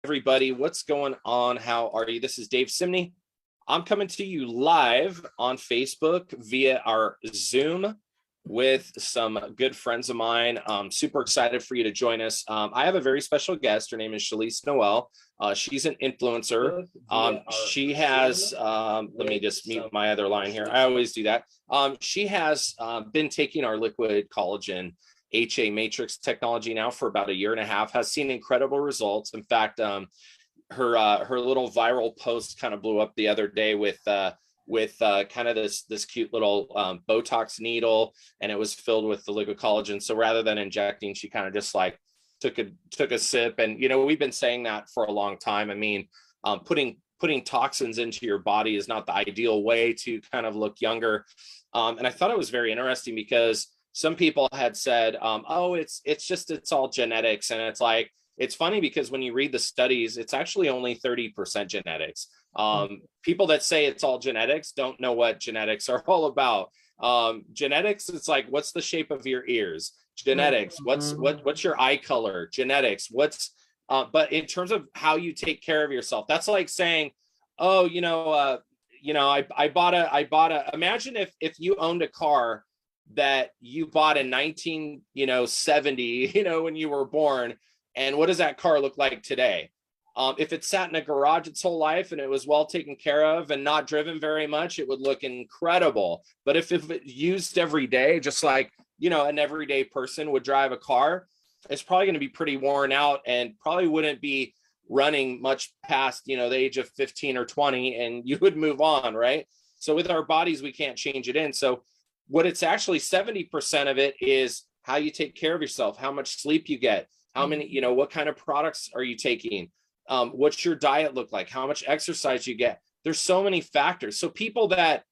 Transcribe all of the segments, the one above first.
everybody. What's going on? How are you? This is Dave Simney. I'm coming to you live on Facebook via our Zoom with some good friends of mine. I'm super excited for you to join us. I have a very special guest. Her name is Shalise Noel. She's an influencer. She has, let me just mute my other line here. I always do that. She has been taking our liquid collagen HA matrix technology now for about 1.5 years, has seen incredible results. In fact, her little viral post kind of blew up the other day with kind of this cute little Botox needle, and it was filled with the liquid collagen. So rather than injecting, she kind of just like took a sip. And we've been saying that for a long time. I mean, putting toxins into your body is not the ideal way to kind of look younger. And I thought it was very interesting because some people had said, oh, it's all genetics. And it's like, it's funny because when you read the studies, it's actually only 30% genetics. People that say it's all genetics don't know what genetics are all about. Genetics, it's like, what's the shape of your ears? Genetics. What's your eye color? Genetics. But in terms of how you take care of yourself, that's like saying, oh, I bought a, imagine if you owned a car that you bought in 1970, when you were born, and what does that car look like today? If it sat in a garage its whole life and it was well taken care of and not driven very much, it would look incredible. But if it used every day, just like, an everyday person would drive a car, it's probably going to be pretty worn out and probably wouldn't be running much past, the age of 15 or 20, and you would move on, right? So with our bodies, we can't change it in. So what it's actually 70% of it is how you take care of yourself, how much sleep you get, how many, what kind of products are you taking? What's your diet look like? How much exercise you get? There's so many factors. So people that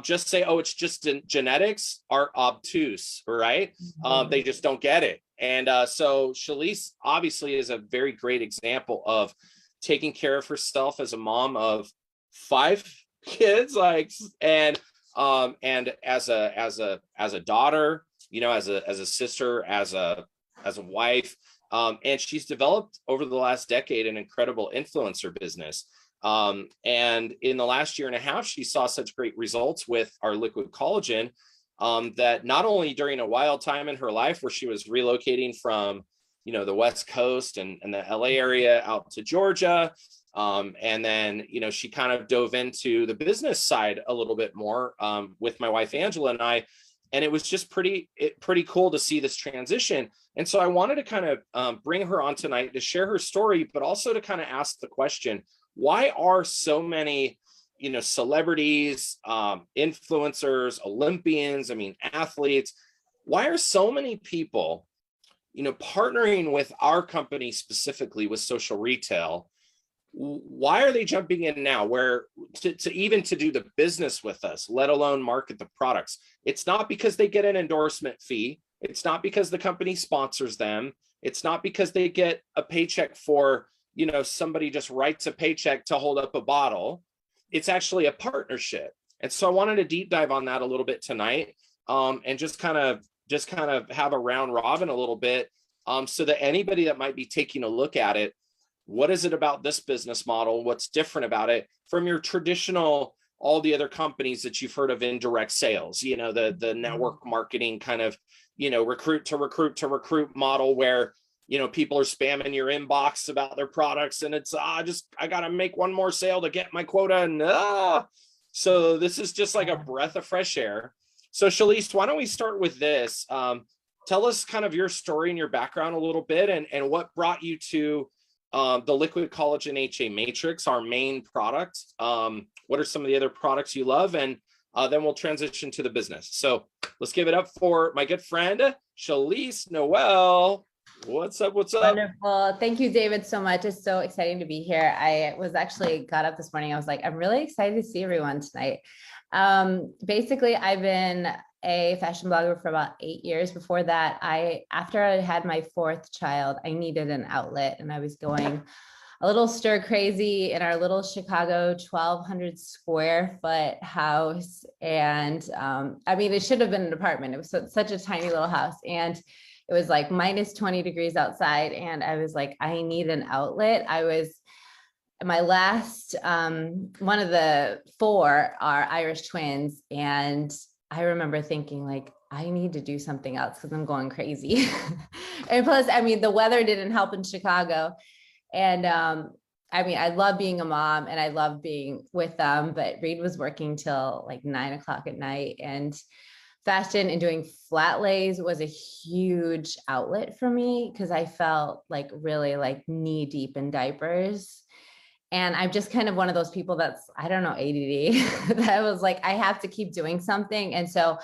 just say, oh, it's just genetics are obtuse, right? They just don't get it. And so Shalise obviously is a very great example of taking care of herself as a mom of 5 kids, and as a daughter, as a sister, as a wife. And she's developed over the last decade an incredible influencer business. And in the last 1.5 years, she saw such great results with our liquid collagen that not only during a wild time in her life where she was relocating from, the West Coast and the LA area out to Georgia. And then, she kind of dove into the business side a little bit more with my wife, Angela, and I. And it was just pretty cool to see this transition. And so I wanted to kind of bring her on tonight to share her story, but also to kind of ask the question, why are so many, celebrities, influencers, Olympians, athletes, why are so many people, partnering with our company specifically with social retail? Why are they jumping in now where to even to do the business with us, let alone market the products? It's not because they get an endorsement fee. It's not because the company sponsors them. It's not because they get a paycheck for, somebody just writes a paycheck to hold up a bottle. It's actually a partnership. And so I wanted to deep dive on that a little bit tonight, and just kind of have a round robin a little bit, so that anybody that might be taking a look at it, what is it about this business model? What's different about it from your traditional, all the other companies that you've heard of indirect sales, the network marketing kind of, recruit to recruit model where, people are spamming your inbox about their products and it's, I got to make one more sale to get my quota. And so this is just like a breath of fresh air. So Shalise, why don't we start with this? Tell us kind of your story and your background a little bit and what brought you to the liquid collagen HA matrix, our main product. What are some of the other products you love? And then we'll transition to the business. So let's give it up for my good friend, Shalise Noel. What's up? Wonderful. Thank you, David, so much. It's so exciting to be here. I was actually got up this morning. I was like, I'm really excited to see everyone tonight. Basically, I've been a fashion blogger for about 8 years. Before that, after I had my 4th child, I needed an outlet and I was going a little stir crazy in our little Chicago 1,200 square foot house. And it should have been an apartment. It was such a tiny little house. And it was like minus 20 degrees outside. And I was like, I need an outlet. I was my last, one of the four are Irish twins. And I remember thinking like, I need to do something else because I'm going crazy. And plus, I mean, the weather didn't help in Chicago. And I mean, I love being a mom and I love being with them, but Reed was working till like 9 o'clock at night, and fashion and doing flat lays was a huge outlet for me because I felt like really like knee deep in diapers. And I'm just kind of one of those people that's, I don't know, ADD, that was like, I have to keep doing something. And so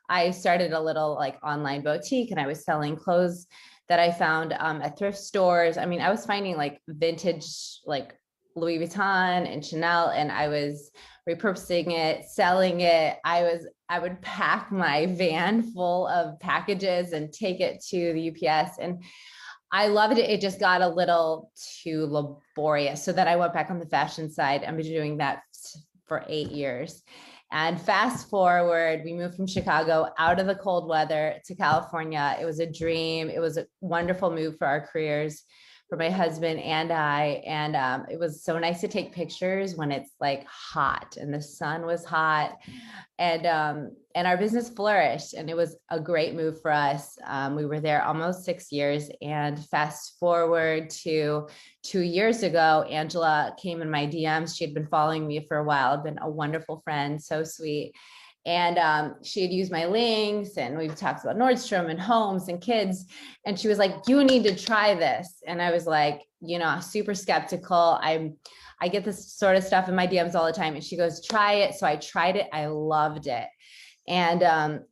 I started a little like online boutique, and I was selling clothes that I found at thrift stores. I mean, I was finding like vintage, like Louis Vuitton and Chanel, and I was repurposing it, selling it. I would pack my van full of packages and take it to the UPS. And I loved it. It just got a little too laborious. So then I went back on the fashion side. I've been doing that for 8 years. And fast forward, we moved from Chicago out of the cold weather to California. It was a dream. It was a wonderful move for our careers, for my husband and I. And it was so nice to take pictures when it's like hot and the sun was hot, and our business flourished, and it was a great move for us. We were there almost 6 years, and fast forward to 2 years ago, Angela came in my DMs. She had been following me for a while, been a wonderful friend, so sweet. And she had used my links, and we've talked about Nordstrom and homes and kids. And she was like, you need to try this. And I was like, super skeptical. I get this sort of stuff in my DMs all the time. And she goes, try it. So I tried it. I loved it. And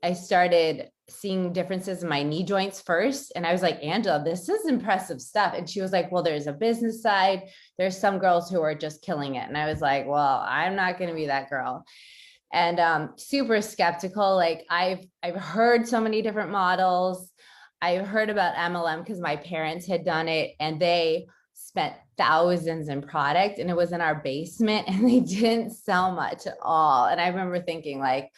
I started seeing differences in my knee joints first. And I was like, Angela, this is impressive stuff. And she was like, well, there's a business side. There's some girls who are just killing it. And I was like, well, I'm not going to be that girl. And super skeptical. Like I've heard so many different models. I've heard about MLM because my parents had done it, and they spent thousands in product, and it was in our basement, and they didn't sell much at all. And I remember thinking like,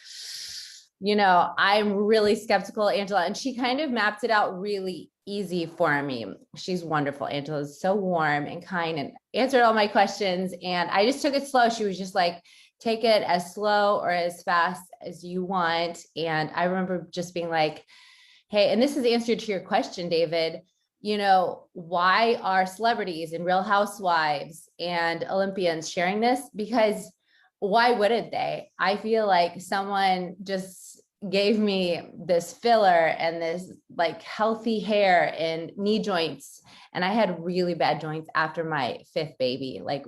I'm really skeptical, Angela. And she kind of mapped it out really easy for me. She's wonderful. Angela is so warm and kind and answered all my questions. And I just took it slow. She was just like, take it as slow or as fast as you want. And I remember just being like, hey, and this is the answer to your question, David. Why are celebrities and Real Housewives and Olympians sharing this? Because why wouldn't they? I feel like someone just gave me this filler and this like healthy hair and knee joints. And I had really bad joints after my 5th baby, like,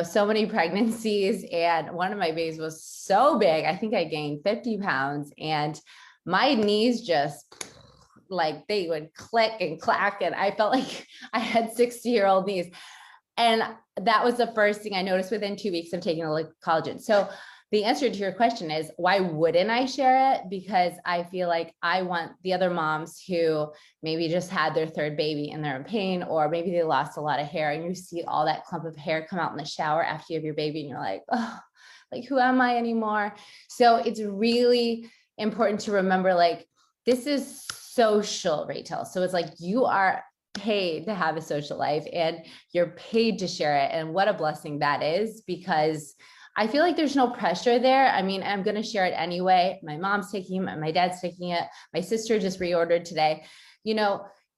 so many pregnancies. And one of my babies was so big. I think I gained 50 pounds, and my knees just like they would click and clack. And I felt like I had 60-year-old knees. And that was the first thing I noticed within 2 weeks of taking the collagen. So the answer to your question is, why wouldn't I share it? Because I feel like I want the other moms who maybe just had their 3rd baby and they're in pain, or maybe they lost a lot of hair, and you see all that clump of hair come out in the shower after you have your baby, and you're like, oh, like, who am I anymore? So it's really important to remember, like, this is social retail. So it's like you are paid to have a social life, and you're paid to share it. And what a blessing that is, because I feel like there's no pressure there. I mean, I'm going to share it anyway. My mom's taking it. My dad's taking it. My sister just reordered today. It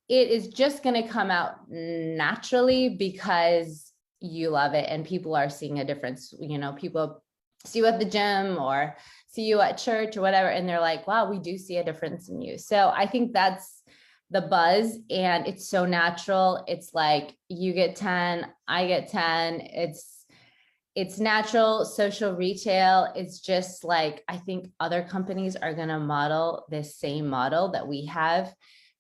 is just going to come out naturally because you love it and people are seeing a difference. People see you at the gym or see you at church or whatever, and they're like, wow, we do see a difference in you. So I think that's the buzz, and it's so natural. It's like you get 10, I get 10. It's natural social retail. It's just like, I think other companies are going to model this same model that we have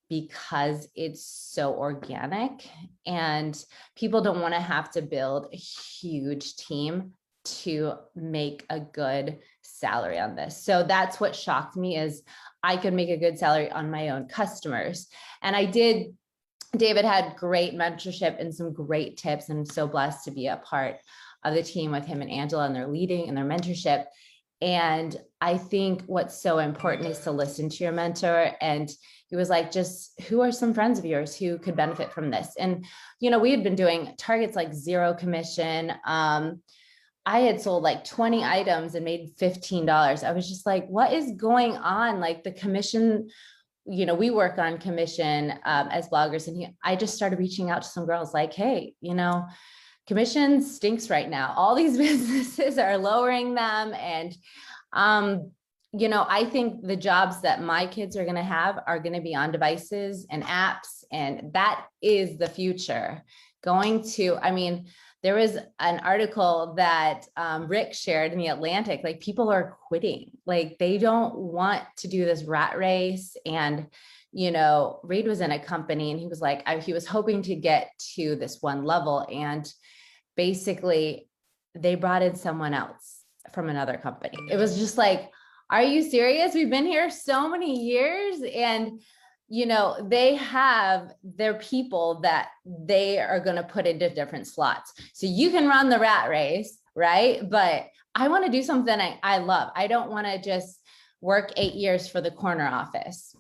because it's so organic, and people don't want to have to build a huge team to make a good salary on this. So that's what shocked me, is I could make a good salary on my own customers. And I did. David had great mentorship and some great tips, and I'm so blessed to be a part of the team with him and Angela, and their leading and their mentorship. And I think what's so important is to listen to your mentor. And he was like, just who are some friends of yours who could benefit from this? And, we had been doing targets like zero commission. I had sold like 20 items and made $15. I was just like, what is going on? Like the commission, we work on commission as bloggers. And I just started reaching out to some girls like, hey, commission stinks right now. All these businesses are lowering them. And, I think the jobs that my kids are going to have are going to be on devices and apps. And that is the future. There was an article that Rick shared in the Atlantic, like people are quitting, like they don't want to do this rat race. And, Reed was in a company and he was like, he was hoping to get to this one level. And basically they brought in someone else from another company. It was just like, are you serious? We've been here so many years. And they have their people that they are going to put into different slots. So you can run the rat race, right? But I want to do something I love. I don't want to just work 8 years for the corner office.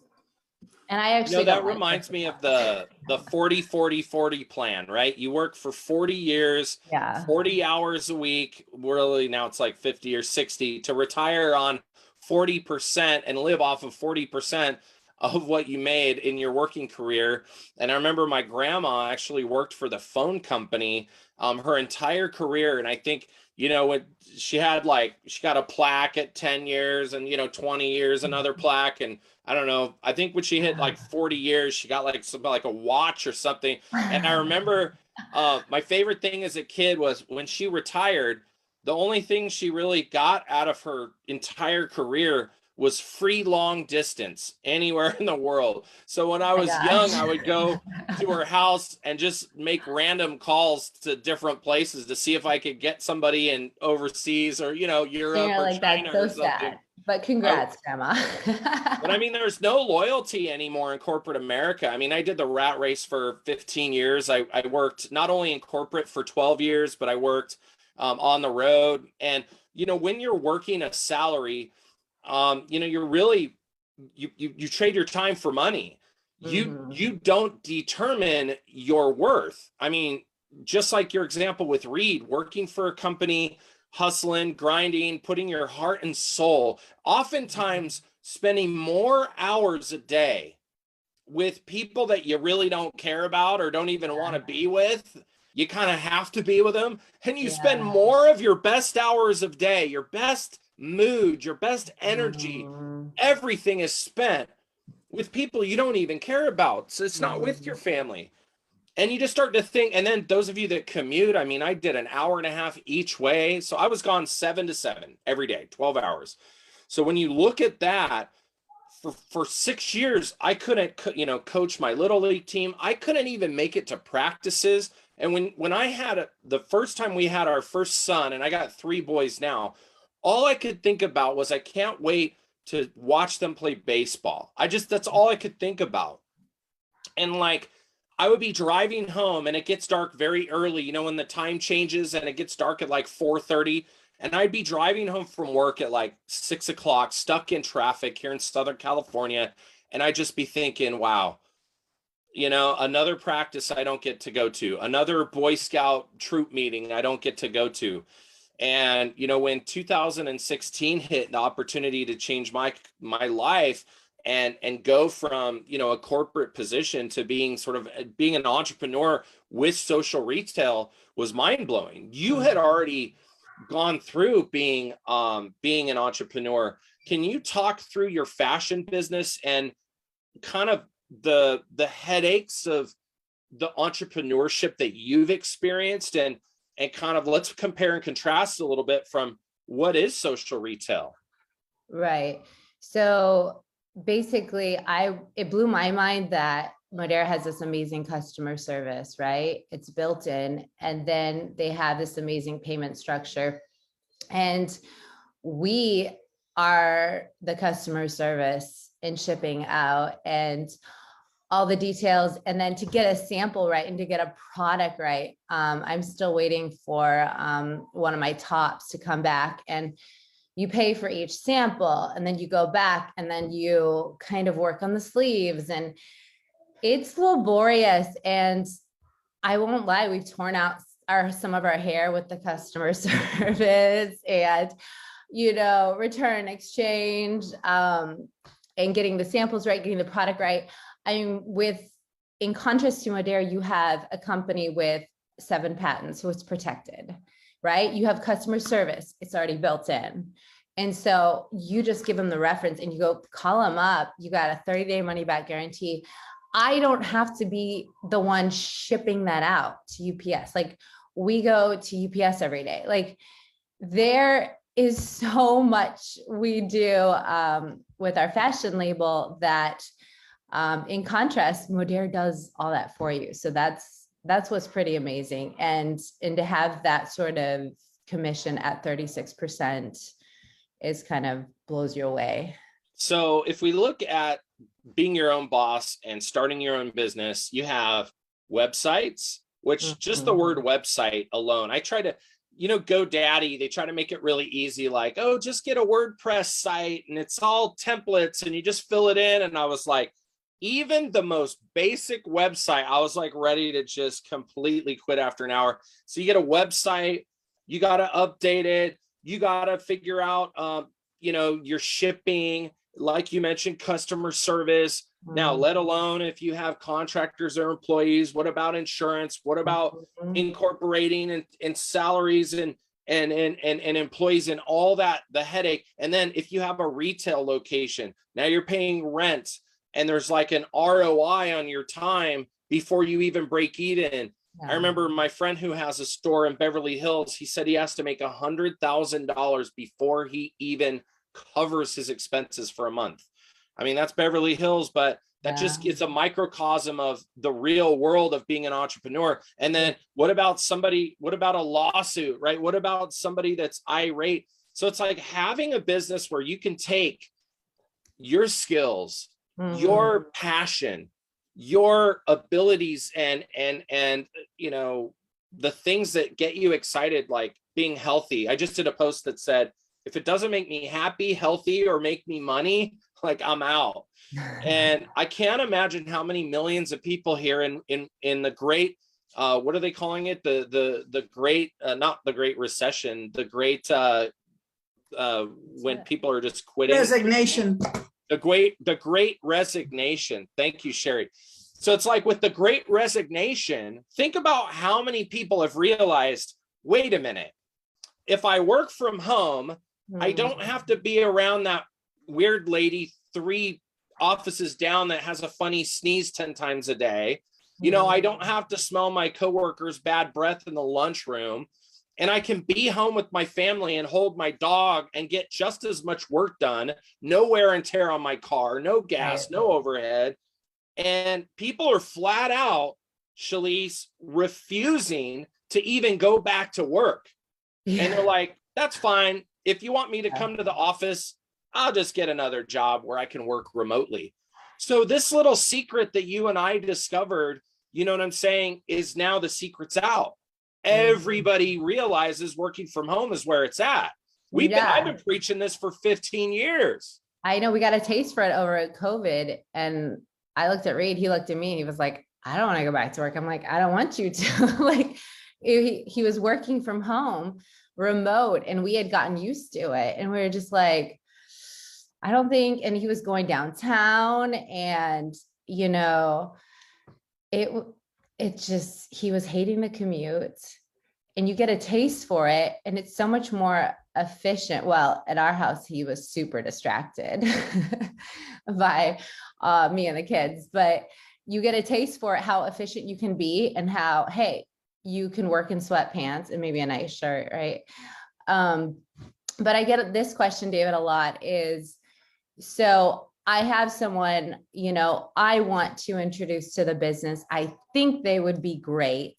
And I actually that reminds me of the 40-40-40 plan, right? You work for 40 years, 40 hours a week. Really now it's like 50 or 60 to retire on 40% and live off of 40% of what you made in your working career. And I remember my grandma actually worked for the phone company her entire career. And I think, when she got a plaque at 10 years and, 20 years, another plaque. And I don't know, I think when she hit like 40 years, she got like something like a watch or something. And I remember my favorite thing as a kid was when she retired, the only thing she really got out of her entire career was free long distance anywhere in the world. So when I was young, I would go to her house and just make random calls to different places to see if I could get somebody in overseas or, Europe or like, China that's or so something. sad. But congrats, Grandma. But there's no loyalty anymore in corporate America. I did the rat race for 15 years. I worked not only in corporate for 12 years, but I worked on the road. And, when you're working a salary, you're really, you trade your time for money. You don't determine your worth. Just like your example with Reed, working for a company, hustling, grinding, putting your heart and soul, oftentimes spending more hours a day with people that you really don't care about or don't even want to be with. You kind of have to be with them, and you spend more of your best hours of day, your best mood, your best energy, everything is spent with people you don't even care about. So it's not with your family. And you just start to think, and then those of you that commute, I did an hour and a half each way. So I was gone 7 to 7 every day, 12 hours. So when you look at that, for 6 years, I couldn't, coach my little league team. I couldn't even make it to practices. And when I had the first time we had our first son, and I got 3 boys now, all I could think about was I can't wait to watch them play baseball. That's all I could think about. And I would be driving home and it gets dark very early, when the time changes and it gets dark at like 4:30. And I'd be driving home from work at like 6 o'clock, stuck in traffic here in Southern California. And I'd just be thinking, wow, another practice I don't get to go to, another Boy Scout troop meeting I don't get to go to. And, when 2016 hit, the opportunity to change my life and go from, a corporate position to being being an entrepreneur with social retail was mind blowing. You had already gone through being an entrepreneur. Can you talk through your fashion business and kind of the headaches of the entrepreneurship that you've experienced and kind of let's compare and contrast a little bit from what is social retail? Right. So basically it blew my mind that Modera has this amazing customer service, right? It's built in, and then they have this amazing payment structure. And we are the customer service and shipping out and all the details. And then to get a sample right and to get a product right, I'm still waiting for one of my tops to come back. And you pay for each sample, and then you go back and then you kind of work on the sleeves, and it's laborious. And I won't lie, we've torn out some of our hair with the customer service and, return exchange, and getting the samples right, getting the product right. In contrast to Modere, you have a company with 7 patents, so it's protected, right? You have customer service, it's already built in. And so you just give them the reference and you go call them up. You got a 30-day money back guarantee. I don't have to be the one shipping that out to UPS. Like, we go to UPS every day. Like, there is so much we do with our fashion label that, in contrast, Modere does all that for you. So that's what's pretty amazing. And to have that sort of commission at 36% is kind of blows you away. So if we look at being your own boss and starting your own business, you have websites, which just the word website alone, I try to, GoDaddy, they try to make it really easy. Like, oh, just get a WordPress site and it's all templates and you just fill it in. And I was like, even the most basic website, I was like ready to just completely quit after an hour. So you get a website, you got to update it. You got to figure out, your shipping, like you mentioned, customer service. Now, let alone if you have contractors or employees, what about insurance? What about incorporating and salaries and employees and all that, the headache. And then if you have a retail location, now you're paying rent and there's like an ROI on your time before you even break even. I remember my friend who has a store in Beverly Hills, he said he has to make $100,000 before he even covers his expenses for a month. I mean, that's Beverly Hills, but that just is a microcosm of the real world of being an entrepreneur. And then what about a lawsuit, right? What about somebody that's irate? So it's like having a business where you can take your skills, your passion, your abilities and the things that get you excited, like being healthy. I just did a post that said, if it doesn't make me happy, healthy, or make me money, like, I'm out. And I can't imagine how many millions of people here in the great, what are they calling it? The great, not the Great Recession, the great, when people are just quitting. Resignation. The great resignation. Thank you, Sherry. So it's like with the great resignation, think about how many people have realized, wait a minute, if I work from home, I don't have to be around that weird lady 3 offices down that has a funny sneeze 10 times a day. I don't have to smell my coworkers' bad breath in the lunchroom. And I can be home with my family and hold my dog and get just as much work done. No wear and tear on my car, no gas, no overhead. And people are flat out, Shalise, refusing to even go back to work. And they're like, that's fine. If you want me to come to the office, I'll just get another job where I can work remotely. So this little secret that you and I discovered, you know what I'm saying, is now the secret's out. Everybody realizes working from home is where it's at. I've been preaching this for 15 years. I know, we got a taste for it over COVID. And I looked at Reed, he looked at me and he was like, I don't want to go back to work. I'm like, I don't want you to. Like, he was working from home, remote, and we had gotten used to it. And we were just like, I don't think, and he was going downtown and, he was hating the commute, and you get a taste for it. And it's so much more efficient. Well, at our house, he was super distracted by me and the kids, but you get a taste for it, how efficient you can be and how, hey, you can work in sweatpants and maybe a nice shirt, right? But I get this question, David, a lot is, so I have someone, I want to introduce to the business. I think they would be great.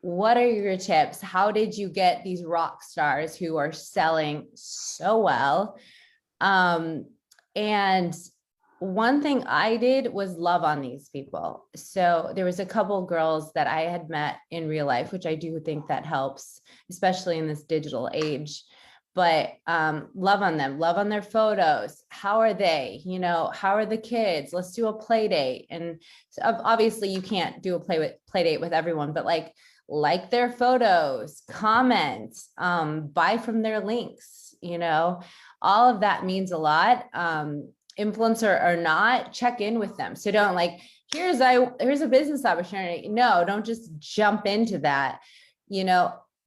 What are your tips? How did you get these rock stars who are selling so well? And one thing I did was love on these people. So there was a couple girls that I had met in real life, which I do think that helps, especially in this digital age. but love on them, love on their photos. How are they? How are the kids? Let's do a play date. And so obviously you can't do a play date with everyone, but like their photos, comment, buy from their links, all of that means a lot. Influencer or not, check in with them. So don't here's a business opportunity. No, don't just jump into that,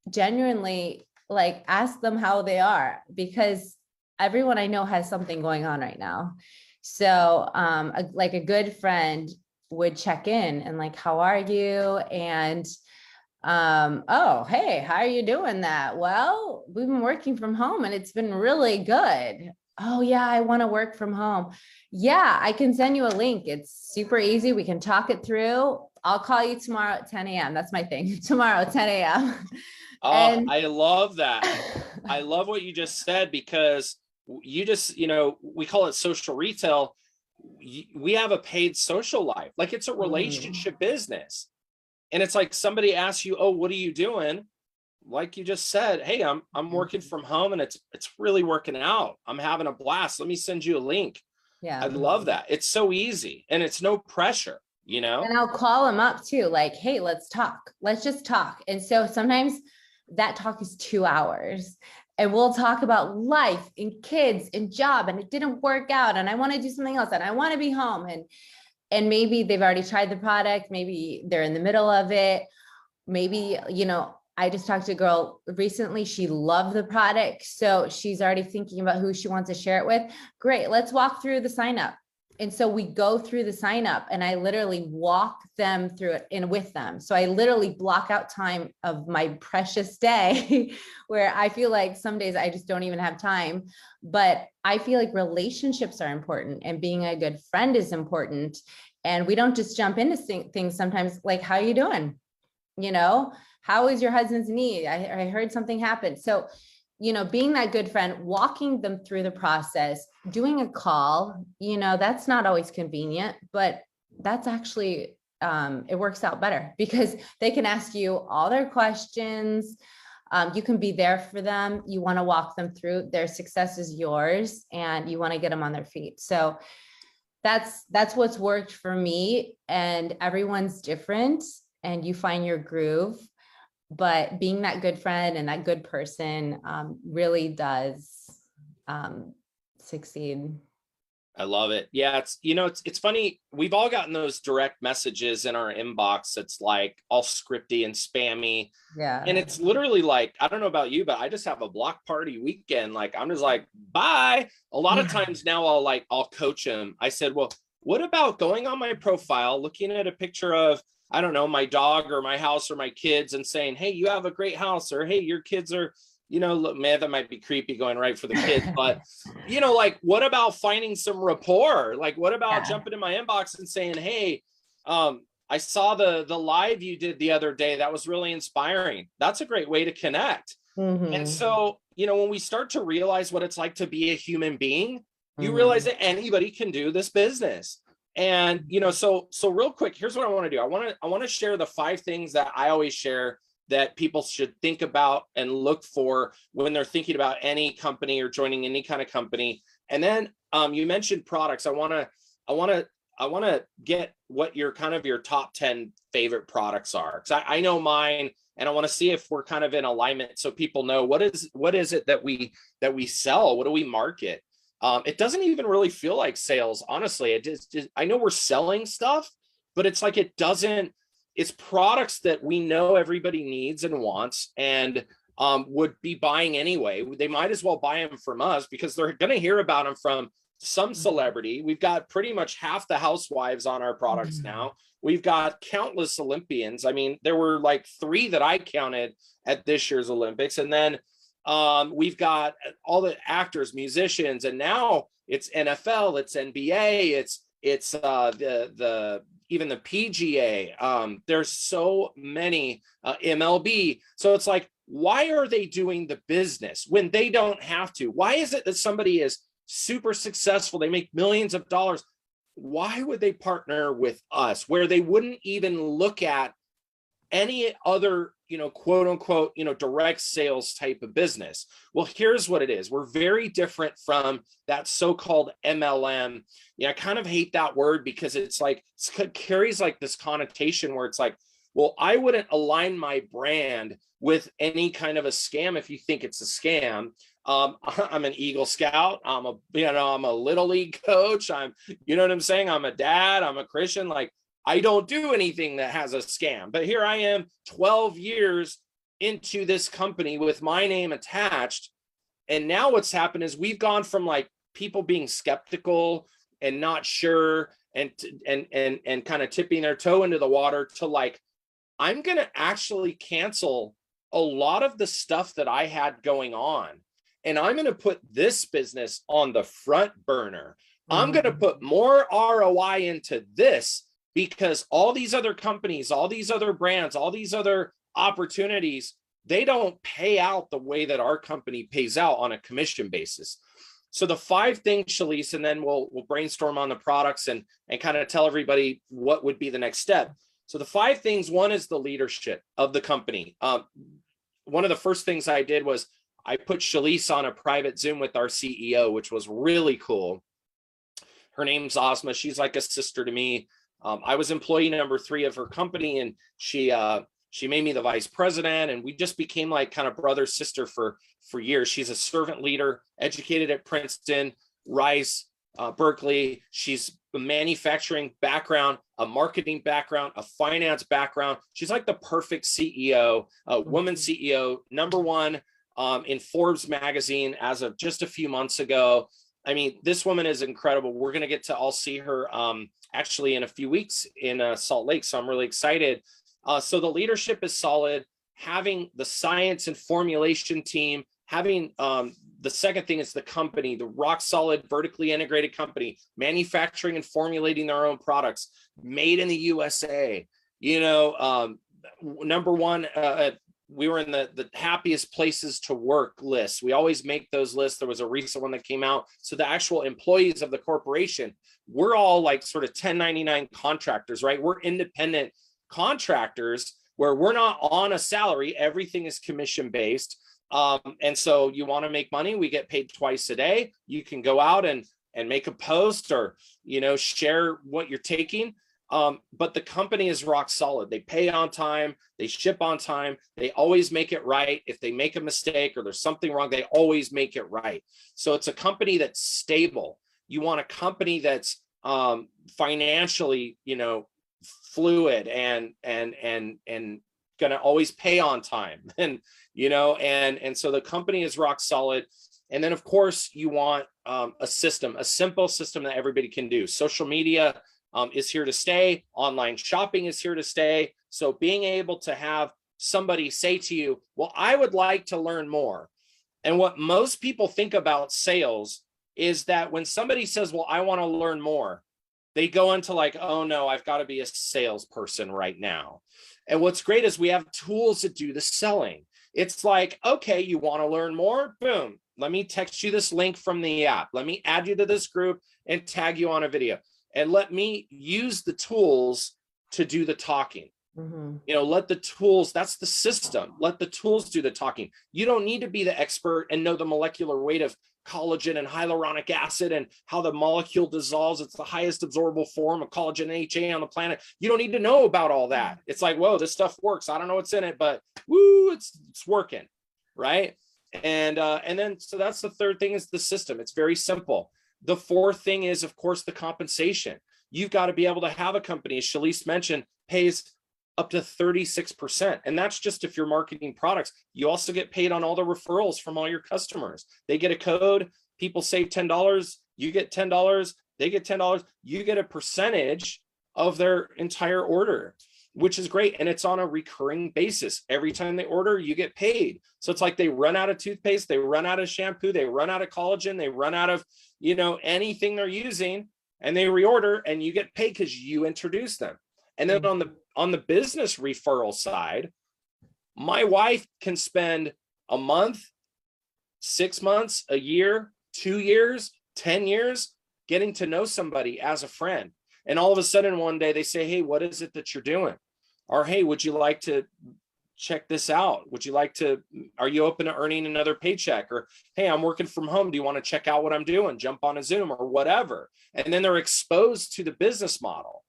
genuinely ask them how they are, because everyone I know has something going on right now. So a good friend would check in and how are you? And oh, hey, how are you doing that? Well, we've been working from home and it's been really good. Oh yeah, I want to work from home. Yeah, I can send you a link. It's super easy. We can talk it through. I'll call you tomorrow at 10 a.m. That's my thing. Tomorrow at 10 a.m. Oh, And I love that. I love what you just said, because you just, we call it social retail. We have a paid social life. It's a relationship business. And it's somebody asks you, oh, what are you doing? Like you just said, hey, I'm working from home and it's really working out. I'm having a blast. Let me send you a link. Yeah. I love that. It's so easy and it's no pressure, And I'll call them up too. Hey, let's talk. Let's just talk. And so sometimes that talk is 2 hours and we'll talk about life and kids and job, and it didn't work out. And I want to do something else and I want to be home. And maybe they've already tried the product. Maybe they're in the middle of it. Maybe, I just talked to a girl recently. She loved the product. So she's already thinking about who she wants to share it with. Great. Let's walk through the sign up. And so we go through the sign up and I literally walk them through it and with them. So I literally block out time of my precious day where I feel like some days I just don't even have time, but I feel like relationships are important and being a good friend is important. And we don't just jump into things sometimes how are you doing? How is your husband's knee? I heard something happened. So, being that good friend, walking them through the process, doing a call, that's not always convenient, but that's actually, it works out better because they can ask you all their questions. You can be there for them. You want to walk them through. Their success is yours and you want to get them on their feet. So that's what's worked for me, and everyone's different and you find your groove. But being that good friend and that good person really does succeed. I love it. Yeah, it's funny. We've all gotten those direct messages in our inbox. It's all scripty and spammy. Yeah. And it's literally I don't know about you, but I just have a block party weekend. I'm just bye. A lot of times now I'll coach them. I said, well, what about going on my profile, looking at a picture of, I don't know, my dog or my house or my kids and saying, hey, you have a great house, or hey, your kids are, look, man, that might be creepy going right for the kids, but what about finding some rapport? What about jumping in my inbox and saying, hey, I saw the live you did the other day. That was really inspiring. That's a great way to connect. Mm-hmm. And so, when we start to realize what it's like to be a human being, you realize that anybody can do this business. And, so real quick, here's what I want to do. I want to share the 5 things that I always share that people should think about and look for when they're thinking about any company or joining any kind of company. And then you mentioned products. I want to get what your kind of your top 10 favorite products are. Because I know mine, and I want to see if we're kind of in alignment so people know what is it that we sell? What do we market? It doesn't even really feel like sales, honestly. It just I know we're selling stuff, but it's it's products that we know everybody needs and wants and would be buying anyway. They might as well buy them from us because they're going to hear about them from some celebrity. We've got pretty much half the housewives on our products now. We've got countless Olympians. I mean, there were 3 that I counted at this year's Olympics. And then we've got all the actors, musicians, and now it's NFL, it's NBA, it's even the PGA. There's so many MLB. So it's why are they doing the business when they don't have to? Why is it that somebody is super successful? They make millions of dollars. Why would they partner with us where they wouldn't even look at any other, quote unquote, direct sales type of business. Well, here's what it is. We're very different from that so-called MLM. I kind of hate that word because it carries like this connotation where it's like, well, I wouldn't align my brand with any kind of a scam if you think it's a scam. I'm an Eagle Scout. I'm a little league coach. You know what I'm saying? I'm a dad. I'm a Christian. Like, I don't do anything that has a scam, but here I am 12 years into this company with my name attached. And now what's happened is we've gone from like people being skeptical and not sure and kind of tipping their toe into the water to like, I'm going to actually cancel a lot of the stuff that I had going on. And I'm going to put this business on the front burner. I'm going to put more ROI into this because all these other companies, all these other brands, all these other opportunities, they don't pay out the way that our company pays out on a commission basis. So the 5 things, Shalise, and then we'll brainstorm on the products and kind of tell everybody what would be the next step. So the 5 things, one is the leadership of the company. One of the first things I did was I put Shalise on a private Zoom with our CEO, which was really cool. Her name's Ozma. She's like a sister to me. I was employee number 3 of her company, and she made me the vice president, and we just became like kind of brother sister for years. She's a servant leader, educated at Princeton, Rice, Berkeley. She's a manufacturing background, a marketing background, a finance background. She's like the perfect CEO, woman CEO, number 1 in Forbes magazine as of just a few months ago. I mean, this woman is incredible. We're going to get to all see her actually in a few weeks in Salt Lake. So I'm really excited. So the leadership is solid. Having the science and formulation team, having the second thing is the company, the rock solid, vertically integrated company, manufacturing and formulating their own products, made in the USA. Number 1, we were in the happiest places to work lists. We always make those lists. There was a recent one that came out. So the actual employees of the corporation, we're all like sort of 1099 contractors, right? We're independent contractors where we're not on a salary. Everything is commission based. And so you want to make money, we get paid twice a day. You can go out and make a post or, share what you're taking. But the company is rock solid. They pay on time, they ship on time, they always make it right. If they make a mistake or there's something wrong, they always make it right. So it's a company that's stable. You want a company that's financially, fluid and going to always pay on time. And, and so the company is rock solid. And then of course you want a simple system that everybody can do. Social media is here to stay. Online shopping is here to stay. So being able to have somebody say to you, well, I would like to learn more. And what most people think about sales is that when somebody says, well, I want to learn more, they go into like, oh no, I've got to be a salesperson right now. And what's great is we have tools to do the selling. It's like, okay, you want to learn more? Boom. Let me text you this link from the app. Let me add you to this group and tag you on a video. And let me use the tools to do the talking. Let the tools, that's the system. Let the tools do the talking. You don't need to be the expert and know the molecular weight of collagen and hyaluronic acid and how the molecule dissolves. It's the highest absorbable form of collagen and HA on the planet. You don't need to know about all that. It's like, whoa, this stuff works. I don't know what's in it, but woo, it's working, right? And then, so that's the third thing, is the system. It's very simple. The fourth thing is, of course, the compensation. You've got to be able to have a company, as Shalise mentioned, pays up to 36%. And that's just if you're marketing products. You also get paid on all the referrals from all your customers. They get a code, people save $10, you get $10, they get $10, you get a percentage of their entire order, which is great. And it's on a recurring basis. Every time they order, you get paid. So it's like they run out of toothpaste, they run out of shampoo, they run out of collagen, they run out of, anything they're using, and they reorder, and you get paid because you introduce them. And then on the business referral side, my wife can spend a month, 6 months, a year, 2 years, 10 years getting to know somebody as a friend. And all of a sudden one day they say, hey, what is it that you're doing? Or, hey, would you like to check this out? Are you open to earning another paycheck? Or, hey, I'm working from home. Do you want to check out what I'm doing? Jump on a Zoom or whatever. And then they're exposed to the business model.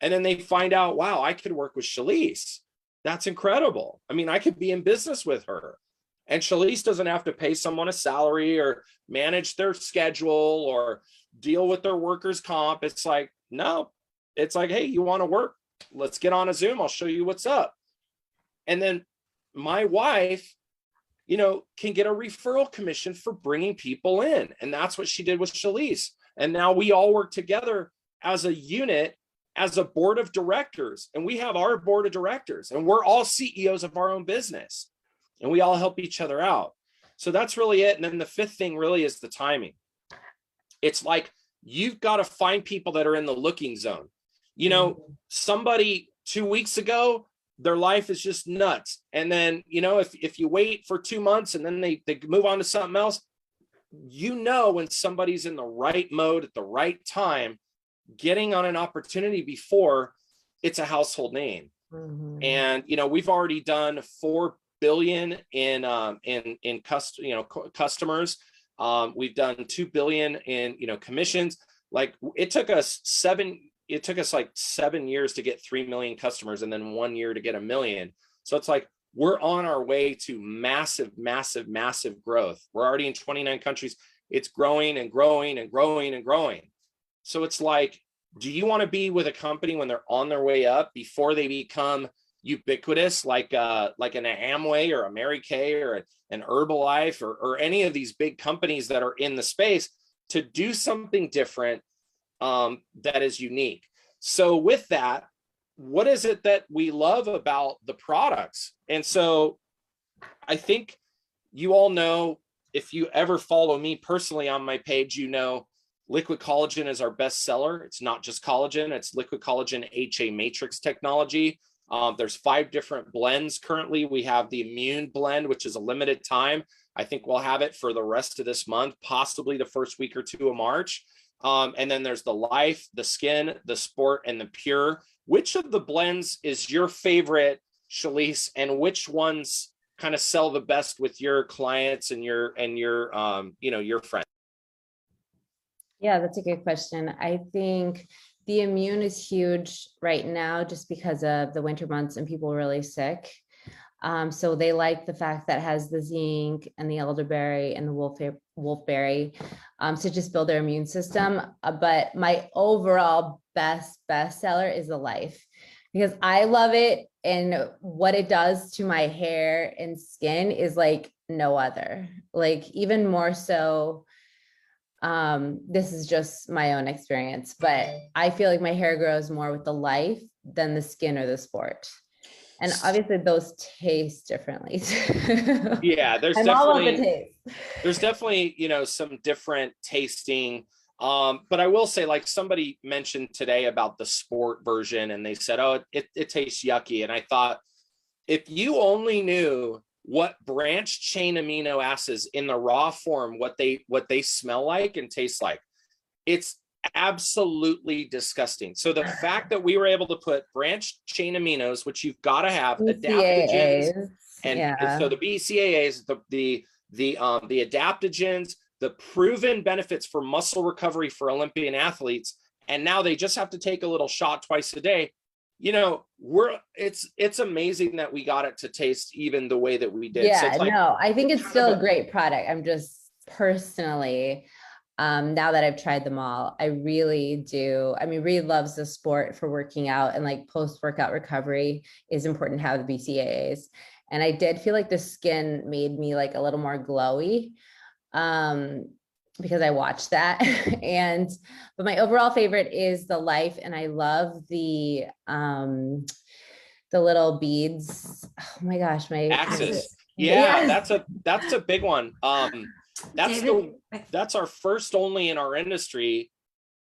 And then they find out, wow, I could work with Shalise. That's incredible. I mean, I could be in business with her. And Shalise doesn't have to pay someone a salary or manage their schedule or deal with their workers' comp. It's like, no, it's like, hey, you want to work? Let's get on a Zoom. I'll show you what's up. And then my wife, can get a referral commission for bringing people in. And that's what she did with Shalise. And now we all work together as a unit, as a board of directors. And we have our board of directors, and we're all CEOs of our own business. And we all help each other out. So that's really it. And then the fifth thing really is the timing. It's like, you've got to find people that are in the looking zone. Somebody 2 weeks ago, their life is just nuts. And then, if you wait for 2 months and then they move on to something else, when somebody's in the right mode at the right time, getting on an opportunity before it's a household name. Mm-hmm. And, we've already done 4 billion in customers. We've done 2 billion in commissions. Like it took us like 7 years to get 3 million customers, and then 1 year to get 1 million. So it's like, we're on our way to massive, massive, massive growth. We're already in 29 countries. It's growing and growing and growing and growing. So it's like, do you want to be with a company when they're on their way up before they become ubiquitous, like an Amway or a Mary Kay or an Herbalife or any of these big companies that are in the space, to do something different that is unique? So with that, what is it that we love about the products? And so I think you all know, if you ever follow me personally on my page, liquid collagen is our best seller. It's not just collagen, it's liquid collagen HA matrix technology. There's 5 different blends currently. We have the immune blend, which is a limited time. I think we'll have it for the rest of this month, possibly the first week or 2 of March. And then there's the Life, the Skin, the Sport, and the Pure. Which of the blends is your favorite, Shalise, and which ones kind of sell the best with your clients and your friends? Yeah, that's a good question. I think the immune is huge right now just because of the winter months and people are really sick. So they like the fact that it has the zinc and the elderberry and the wolfberry to just build their immune system. But my overall best seller is the Life, because I love it. And what it does to my hair and skin is like no other, like even more so. This is just my own experience, but I feel like my hair grows more with the Life than the Skin or the Sport. And obviously those taste differently. Yeah, there's definitely, some different tasting. But I will say, like somebody mentioned today about the Sport version, and they said, oh, it tastes yucky. And I thought, if you only knew what branched chain amino acids in the raw form, what they smell like and taste like, it's absolutely disgusting. So the fact that we were able to put branched chain aminos, which you've got to have, adaptogens, and so the BCAAs, the adaptogens, the proven benefits for muscle recovery for Olympian athletes, and now they just have to take a little shot twice a day. It's amazing that we got it to taste even the way that we did. Yeah, so I think it's still a great product. I'm just personally, now that I've tried them all, I really do. I mean, Reed loves the Sport for working out, and like post-workout recovery is important to have the BCAAs. And I did feel like the Skin made me like a little more glowy. Because I watched that. But my overall favorite is the Life. And I love the little beads. Oh my gosh, my Axis. Yeah, that's a big one. That's our first only in our industry.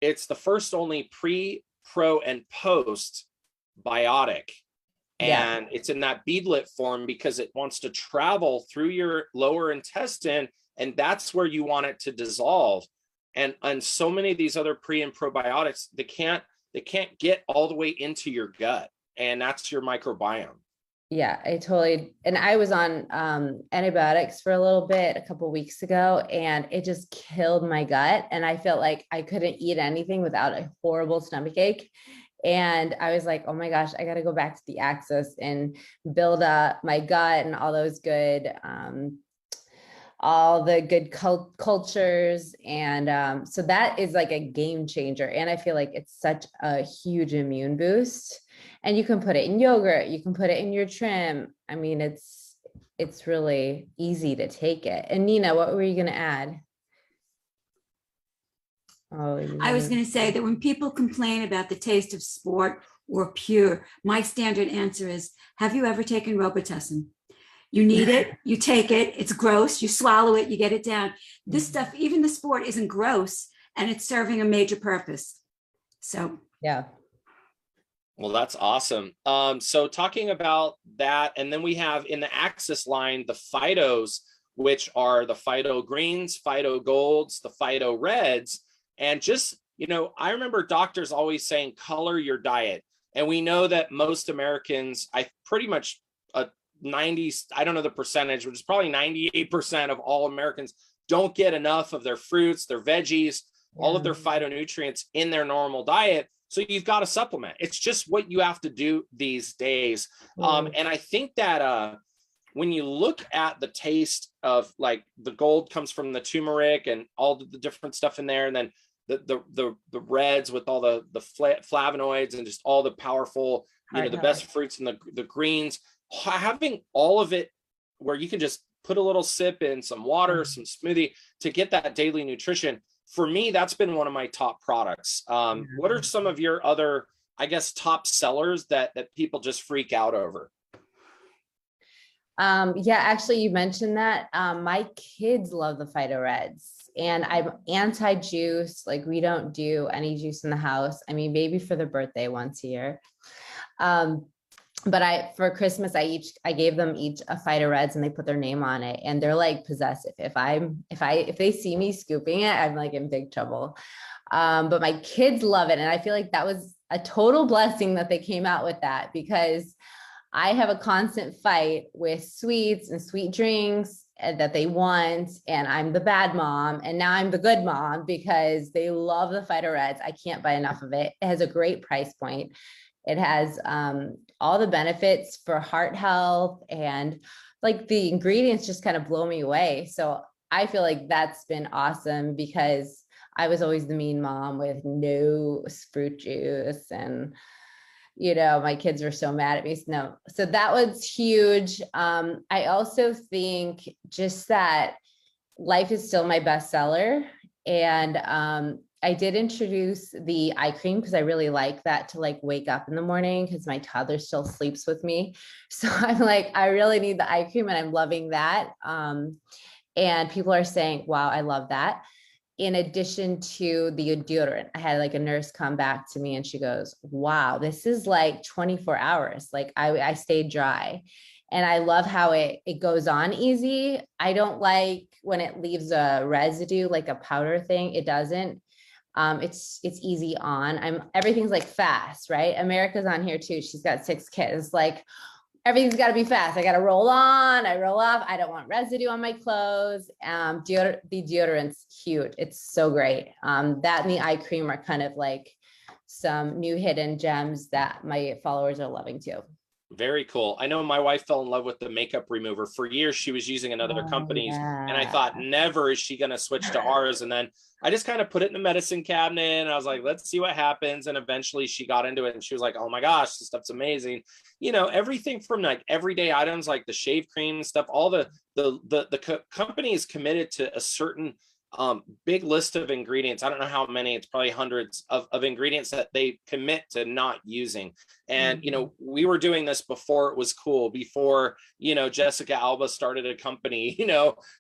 It's the first only pre, pro, and post biotic. And it's in that beadlet form because it wants to travel through your lower intestine, and that's where you want it to dissolve. And so many of these other pre and probiotics, they can't get all the way into your gut. and that's your microbiome. Yeah, and I was on antibiotics for a little bit a couple weeks ago, and it just killed my gut. And I felt like I couldn't eat anything without a horrible stomach ache. And I was like, oh my gosh, I got to go back to the Axis and build up my gut and all the good cultures. And so that is like a game changer. And I feel like it's such a huge immune boost. And you can put it in yogurt, you can put it in your trim. I mean, it's really easy to take it. And Nina, what were you going to add? Oh, I was going to say that when people complain about the taste of sport or pure, my standard answer is, have you ever taken Robitussin? You need it, you take it, it's gross, you swallow it, you get it down. This stuff, even the sport, isn't gross, and it's serving a major purpose. So, yeah. Well, that's awesome. So talking about that, and then we have in the Axis line, the phytos, which are the phyto greens, phyto golds, the phyto reds. And just, I remember doctors always saying, color your diet. And we know that most Americans, I pretty much 90s, I don't know the percentage, but it's probably 98% of all Americans don't get enough of their fruits, their veggies, all of their phytonutrients in their normal diet. So you've got to supplement. It's just what you have to do these days. And I think that when you look at the taste of, like, the gold comes from the turmeric and all the different stuff in there, and then the reds with all the flavonoids and just all the powerful, the best fruits, and the greens, having all of it where you can just put a little sip in some water, some smoothie to get that daily nutrition. For me, that's been one of my top products. What are some of your other, I guess, top sellers that people just freak out over? Yeah, actually, you mentioned that. My kids love the Phyto Reds, and I'm anti-juice. Like, we don't do any juice in the house. I mean, maybe for the birthday once a year. But for Christmas, I gave them each a Phyto Reds, and they put their name on it, and they're like possessive. If they see me scooping it, I'm like in big trouble. But my kids love it. And I feel like that was a total blessing that they came out with that, because I have a constant fight with sweets and sweet drinks that they want. And I'm the bad mom. And now I'm the good mom because they love the Phyto Reds. I can't buy enough of it. It has a great price point. It has all the benefits for heart health, and like the ingredients just kind of blow me away. So I feel like that's been awesome, because I was always the mean mom with no fruit juice, and my kids were so mad at me. So that was huge. I also think just that Life is still my bestseller, and I did introduce the eye cream because I really like that to like wake up in the morning, because my toddler still sleeps with me. So I'm like, I really need the eye cream, and I'm loving that. And people are saying, wow, I love that. In addition to the deodorant, I had like a nurse come back to me and she goes, wow, this is like 24 hours. Like I stayed dry. And I love how it goes on easy. I don't like when it leaves a residue, like a powder thing. It doesn't. It's easy on. Everything's like fast, right? America's on here too. She's got 6 kids. Like everything's got to be fast. I got to roll on, I roll off. I don't want residue on my clothes. The deodorant's huge. It's so great. That and the eye cream are kind of like some new hidden gems that my followers are loving too. Very cool. I know my wife fell in love with the makeup remover. For years, she was using another company's, and I thought, never is she going to switch to ours. And then I just kind of put it in the medicine cabinet, and I was like, let's see what happens. And eventually she got into it, and she was like, oh my gosh, this stuff's amazing. Everything from like everyday items, like the shave cream and stuff, all the company is committed to a certain big list of ingredients. I don't know how many, it's probably hundreds of ingredients that they commit to not using. And, we were doing this before it was cool, before, Jessica Alba started a company,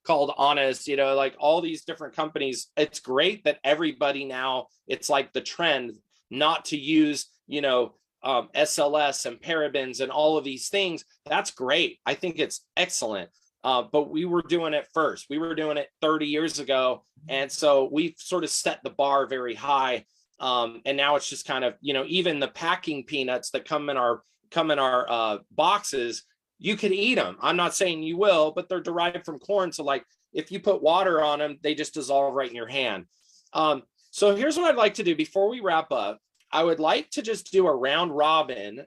called Honest, like all these different companies. It's great that everybody now, it's like the trend not to use, SLS and parabens and all of these things. That's great. I think it's excellent. But we were doing it first. We were doing it 30 years ago. And so we've sort of set the bar very high. And now it's just kind of, even the packing peanuts that come in our come in our boxes, you could eat them. I'm not saying you will, but they're derived from corn. So like if you put water on them, they just dissolve right in your hand. So here's what I'd like to do before we wrap up. I would like to just do a round robin,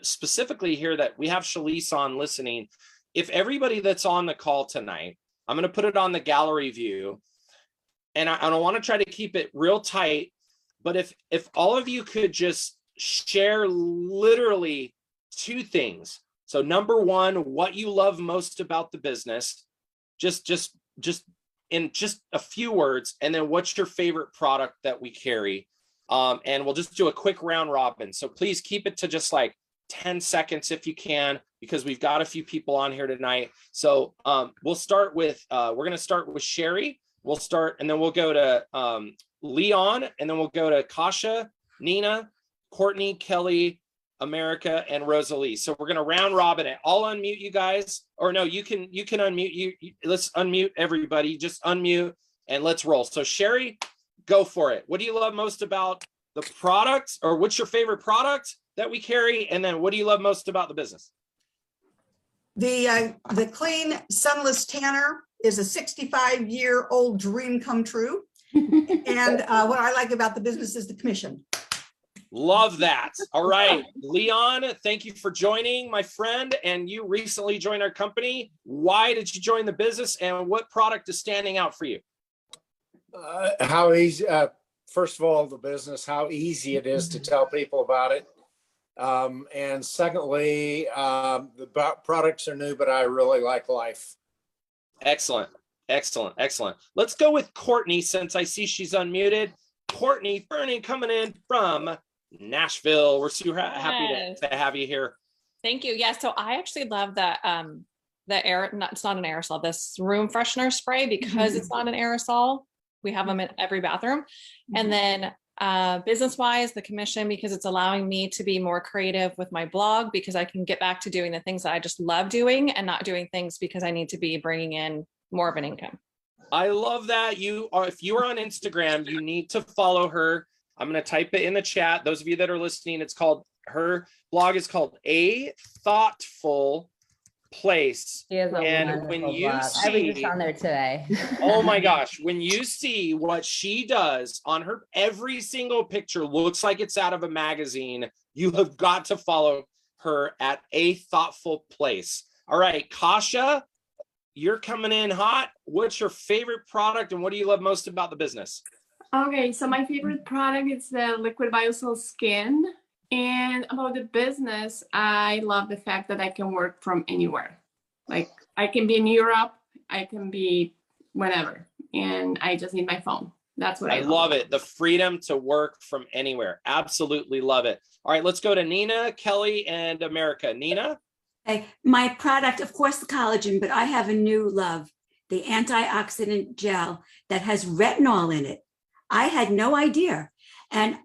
specifically here that we have Shalise on listening. If everybody that's on the call tonight, I'm going to put it on the gallery view, and I want to try to keep it real tight. But if all of you could just share literally 2 things. So number 1, what you love most about the business, just in just a few words, and then what's your favorite product that we carry. And we'll just do a quick round robin. So please keep it to just like 10 seconds if you can, because we've got a few people on here tonight. So we'll start with, we're going to start with Sherry. We'll start, and then we'll go to Leon, and then we'll go to Kasha, Nina, Courtney, Kelly, America, and Rosalie. So we're going to round robin it. I'll unmute you guys, or no, you can unmute let's unmute everybody. Just unmute and let's roll. So Sherry, go for it. What do you love most about the product, or what's your favorite product that we carry? And then what do you love most about the business? The clean sunless tanner is a 65-year-old dream come true. And what I like about the business is the commission. Love that. All right, Leon, thank you for joining, my friend. And you recently joined our company. Why did you join the business, and what product is standing out for you? How easy, first of all, the business, how easy it is to tell people about it. And secondly, the products are new, but I really like life. Excellent. Excellent. Excellent. Let's go with Courtney, since I see she's unmuted. Courtney Burning coming in from Nashville. We're super happy to have you here. Thank you. Yeah. So I actually love that it's not an aerosol, this room freshener spray, because it's not an aerosol. We have them in every bathroom. And then business wise, the commission, because it's allowing me to be more creative with my blog, because I can get back to doing the things that I just love doing and not doing things because I need to be bringing in more of an income. I love that. If you are on Instagram, you need to follow her. I'm going to type it in the chat. Those of you that are listening, her blog is called A Thoughtful Place. And when you see, I was just on there today. Oh my gosh, when you see what she does on her, every single picture looks like it's out of a magazine. You have got to follow her at A Thoughtful Place. All right, Kasha, you're coming in hot. What's your favorite product, and what do you love most about the business? Okay, so my favorite product is the liquid biocell skin. And about the business, I love the fact that I can work from anywhere. Like I can be in Europe, I can be whenever, and I just need my phone. That's what I love it. The freedom to work from anywhere. Absolutely love it. All right, let's go to Nina, Kelly, and America. Nina? Okay. My product, of course, the collagen, but I have a new love, the antioxidant gel that has retinol in it. I had no idea. And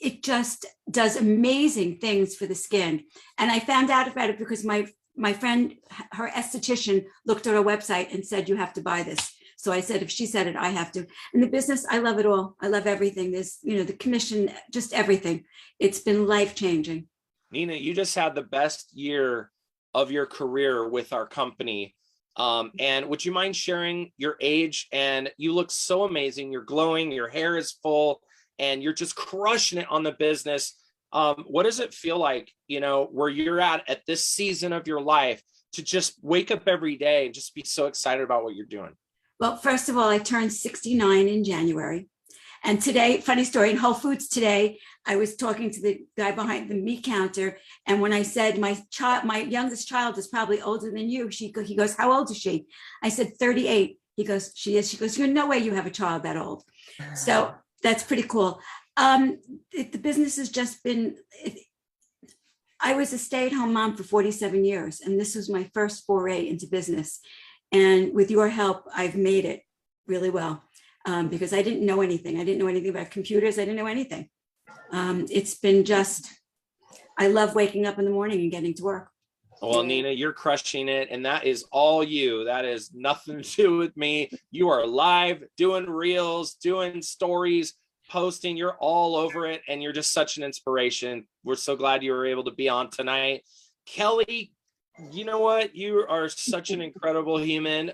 it just does amazing things for the skin. And I found out about it because my friend, her esthetician, looked at our website and said, you have to buy this. So I said, if she said it, I have to. And the business, I love it all. I love everything. There's, the commission, just everything. It's been life-changing. Nina, you just had the best year of your career with our company. And would you mind sharing your age? And you look so amazing. You're glowing, your hair is full, and you're just crushing it on the business. What does it feel like, where you're at this season of your life, to just wake up every day and just be so excited about what you're doing? Well, first of all, I turned 69 in January. And today, funny story, in Whole Foods today, I was talking to the guy behind the meat counter. And when I said, my youngest child is probably older than you, he goes, how old is she? I said, 38. He goes, she is. She goes, there's no way you have a child that old. So that's pretty cool. The business has just been, I was a stay-at-home mom for 47 years, and this was my first foray into business. And with your help, I've made it really well, because I didn't know anything. I didn't know anything about computers. I didn't know anything. It's been just, I love waking up in the morning and getting to work. Well, Nina, you're crushing it, and that is all you. That is nothing to do with me. You are live, doing reels, doing stories, posting, you're all over it, and you're just such an inspiration. We're so glad you were able to be on tonight. Kelly, you know what? You are such an incredible human.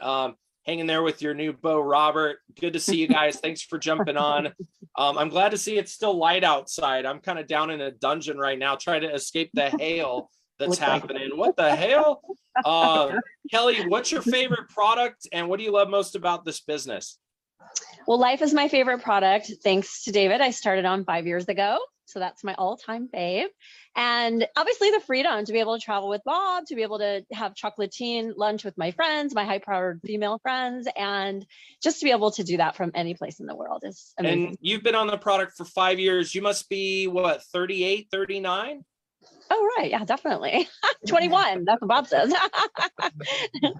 Hanging there with your new beau, Robert. Good to see you guys. Thanks for jumping on. I'm glad to see it's still light outside. I'm kind of down in a dungeon right now, trying to escape the hail that's happening. What the hell? Kelly, what's your favorite product and what do you love most about this business? Well, Life is my favorite product. Thanks to David. I started on 5 years ago. So that's my all-time fave. And obviously the freedom to be able to travel with Bob, to be able to have chocolatine lunch with my friends, my high-powered female friends, and just to be able to do that from any place in the world is amazing. And you've been on the product for 5 years. You must be what, 38, 39? Oh, right. Yeah, definitely. 21. That's what Bob says.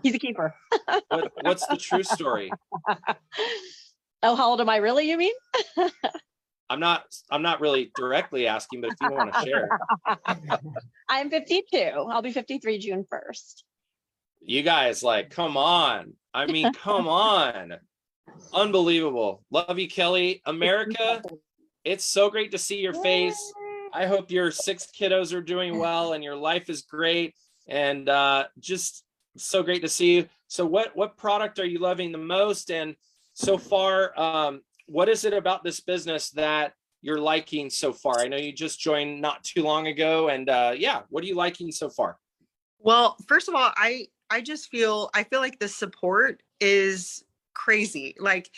He's a keeper. What's the true story? Oh, how old am I really, you mean? I'm not really directly asking, but if you want to share. I'm 52. I'll be 53 June 1st. You guys, like, come on. I mean, come on. Unbelievable. Love you, Kelly. America, it's so great to see your face. I hope your 6 kiddos are doing well and your life is great. And just so great to see you. So what product are you loving the most? And so far, what is it about this business that you're liking so far? I know you just joined not too long ago, and yeah, what are you liking so far? Well, first of all, I feel like the support is crazy. Like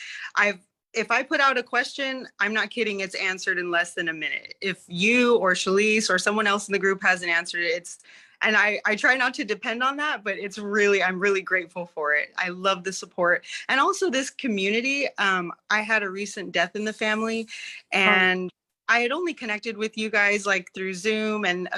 if I put out a question, I'm not kidding, it's answered in less than a minute. If you or Shalise or someone else in the group hasn't answered it, and I try not to depend on that, but I'm really grateful for it. I love the support. And also this community. I had a recent death in the family, and I had only connected with you guys like through Zoom and,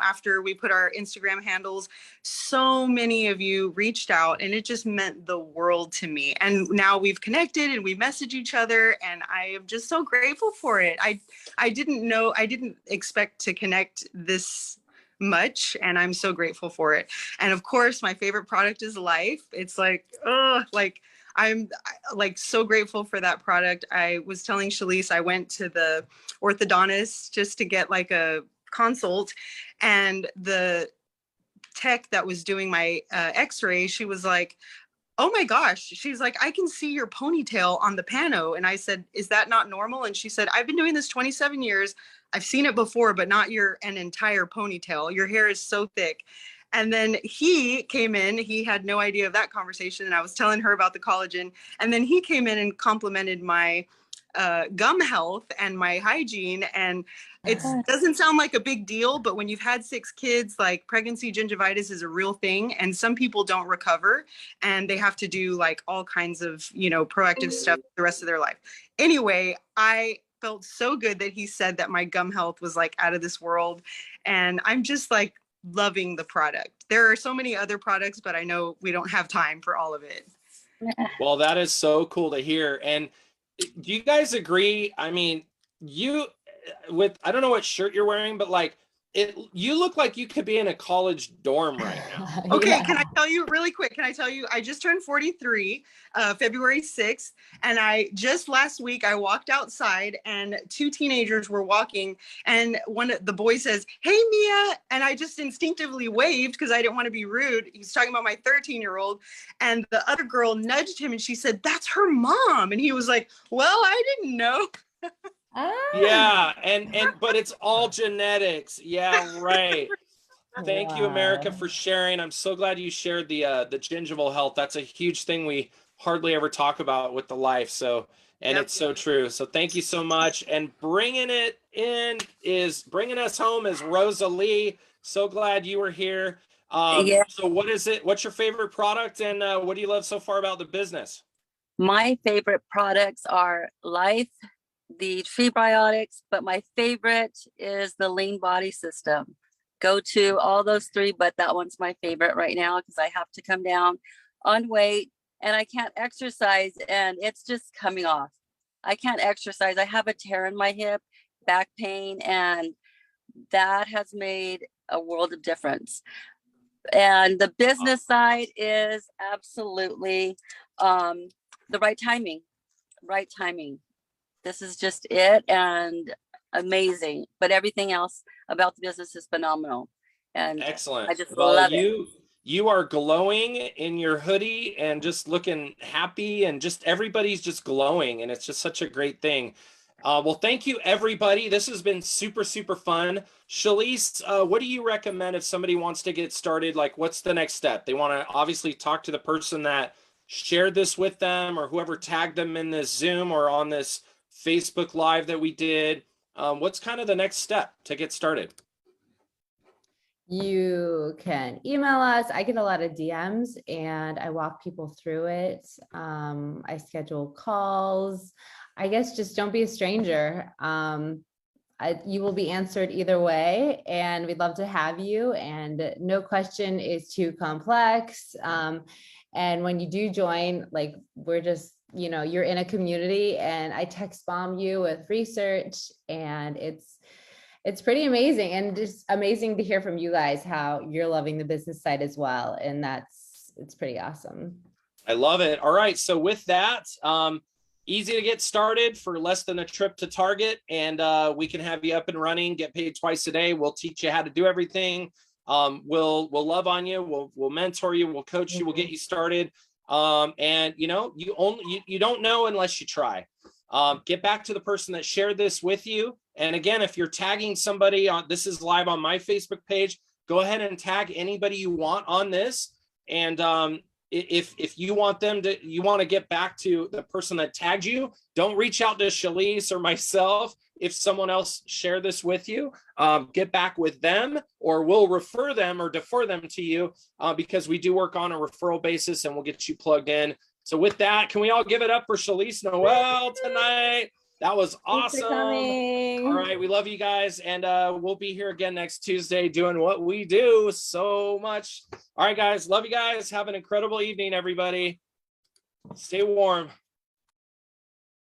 after we put our Instagram handles, so many of you reached out and it just meant the world to me. And now we've connected and we message each other and I am just so grateful for it. I didn't expect to connect this much and I'm so grateful for it. And of course, my favorite product is Life. It's I'm like so grateful for that product. I was telling Shalise, I went to the orthodontist just to get like a consult, and the tech that was doing my x-ray, she was like, oh my gosh, she's like, I can see your ponytail on the pano. And I said, is that not normal? And she said, I've been doing this 27 years. I've seen it before, but not an entire ponytail. Your hair is so thick. And then he came in, he had no idea of that conversation. And I was telling her about the collagen. And then he came in and complimented my gum health and my hygiene. And it doesn't sound like a big deal, but when you've had 6 kids, like pregnancy gingivitis is a real thing. And some people don't recover and they have to do like all kinds of, proactive stuff the rest of their life. Anyway, I felt so good that he said that my gum health was like out of this world. And I'm just like loving the product. There are so many other products, but I know we don't have time for all of it. Well, that is so cool to hear. And do you guys agree? I mean, I don't know what shirt you're wearing, but like you look like you could be in a college dorm right now. Okay, Yeah. Can I tell you really quick? I just turned 43, February 6th. And just last week, I walked outside and 2 teenagers were walking. And one of the boys says, hey, Mia. And I just instinctively waved because I didn't want to be rude. He's talking about my 13-year-old. And the other girl nudged him and she said, that's her mom. And he was like, well, I didn't know. Yeah, but it's all genetics. Yeah, right. Thank you, America, for sharing. I'm so glad you shared the gingival health. That's a huge thing we hardly ever talk about with the Life. So, and It's so true. So thank you so much. And bringing us home is Rosalie. So glad you were here. So what is it? What's your favorite product, and what do you love so far about the business? My favorite products are Life, the prebiotics, but my favorite is the lean body system. Go to all those 3, but that one's my favorite right now because I have to come down on weight and I can't exercise and it's just coming off. I can't exercise. I have a tear in my hip, back pain, and that has made a world of difference. And the business side is absolutely the right timing. this is just it, and amazing. But everything else about the business is phenomenal. And Excellent. I just Well, love it. you are glowing in your hoodie and just looking happy, and just everybody's just glowing, and it's just such a great thing. Well, thank you, everybody. This has been super, super fun. Shalise, what do you recommend if somebody wants to get started? Like, what's the next step? They want to obviously talk to the person that shared this with them, or whoever tagged them in this Zoom or on this Facebook Live that we did. What's kind of the next step to get started? You can email us. I get a lot of DMs and I walk people through it. I schedule calls. I guess just don't be a stranger. You will be answered either way, and we'd love to have you. And no question is too complex. And when you do join, like, we're just, you're in a community, and I text bomb you with research, and it's pretty amazing, and just amazing to hear from you guys how you're loving the business side as well. And it's pretty awesome. I love it. All right. So with that, easy to get started for less than a trip to Target, and we can have you up and running, get paid twice a day. We'll teach you how to do everything. We'll love on you. We'll mentor you. We'll coach you. We'll get you started. And you don't know unless you try. Get back to the person that shared this with you. And again, if you're tagging somebody on, this is live on my Facebook page, go ahead and tag anybody you want on this. And if you want to get back to the person that tagged you, don't reach out to Shalise or myself. If someone else share this with you, get back with them, or we'll refer them or defer them to you, because we do work on a referral basis, and we'll get you plugged in. So with that, can we all give it up for Shalise Noel tonight? That was awesome. All right. We love you guys. And we'll be here again next Tuesday doing what we do so much. All right, guys. Love you guys. Have an incredible evening, everybody. Stay warm.